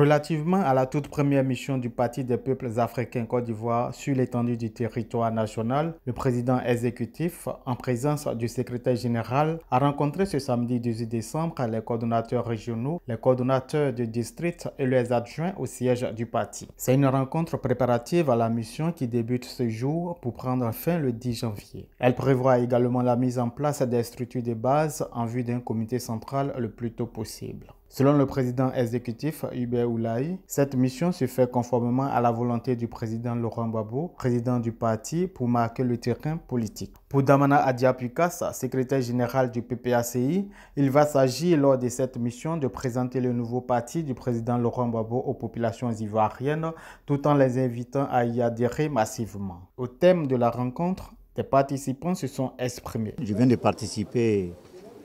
Relativement à la toute première mission du Parti des peuples africains Côte d'Ivoire sur l'étendue du territoire national, le président exécutif, en présence du secrétaire général, a rencontré ce samedi 18 décembre les coordonnateurs régionaux, les coordonnateurs de district et les adjoints au siège du parti. C'est une rencontre préparative à la mission qui débute ce jour pour prendre fin le 10 janvier. Elle prévoit également la mise en place des structures de base en vue d'un comité central le plus tôt possible. Selon le président exécutif Hubert Oulaye, cette mission se fait conformément à la volonté du président Laurent Gbagbo, président du parti, pour marquer le terrain politique. Pour Damana Adiapukas, secrétaire général du PPACI, il va s'agir lors de cette mission de présenter le nouveau parti du président Laurent Gbagbo aux populations ivoiriennes, tout en les invitant à y adhérer massivement. Au thème de la rencontre, les participants se sont exprimés. Je viens de participer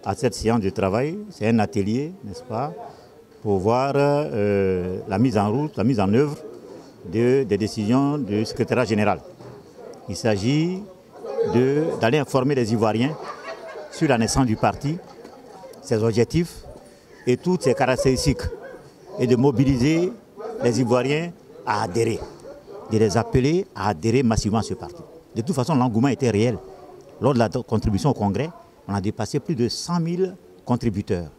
à cette séance de travail. C'est un atelier, n'est-ce pas, pour voir la mise en route, la mise en œuvre des décisions du secrétariat général. Il s'agit d'aller informer les Ivoiriens sur la naissance du parti, ses objectifs et toutes ses caractéristiques, et de mobiliser les Ivoiriens à adhérer, de les appeler à adhérer massivement à ce parti. De toute façon, l'engouement était réel. Lors de la contribution au Congrès, on a dépassé plus de 100 000 contributeurs.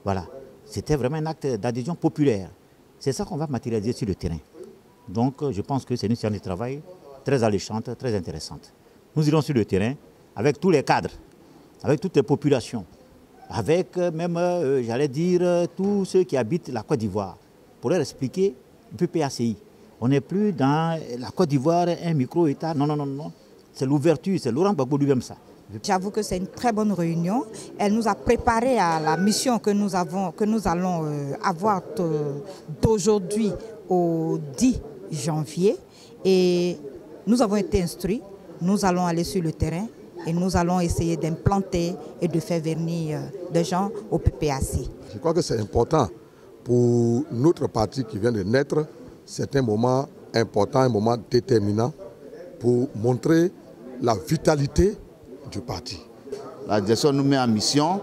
Voilà. C'était vraiment un acte d'adhésion populaire. C'est ça qu'on va matérialiser sur le terrain. Donc, je pense que c'est une séance de travail très alléchante, très intéressante. Nous irons sur le terrain avec tous les cadres, avec toutes les populations, avec même, j'allais dire, tous ceux qui habitent la Côte d'Ivoire, pour leur expliquer le PPACI. On n'est plus dans la Côte d'Ivoire, un micro-État. Non, non, non, non. C'est l'ouverture, c'est Laurent Gbagbo lui-même ça. J'avoue que c'est une très bonne réunion. Elle nous a préparé à la mission que nous allons avoir d'aujourd'hui au 10 janvier. Et nous avons été instruits. Nous allons aller sur le terrain et nous allons essayer d'implanter et de faire venir des gens au PPACI. Je crois que c'est important pour notre parti qui vient de naître. C'est un moment important, un moment déterminant pour montrer la vitalité du parti. La direction nous met en mission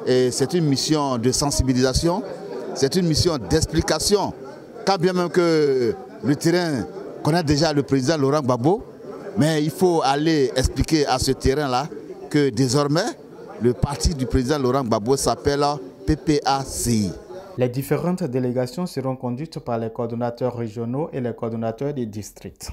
et c'est une mission de sensibilisation, c'est une mission d'explication. Quand bien même que le terrain connaît déjà le président Laurent Gbagbo, mais il faut aller expliquer à ce terrain-là que désormais le parti du président Laurent Gbagbo s'appelle PPACI. Les différentes délégations seront conduites par les coordonnateurs régionaux et les coordonnateurs des districts.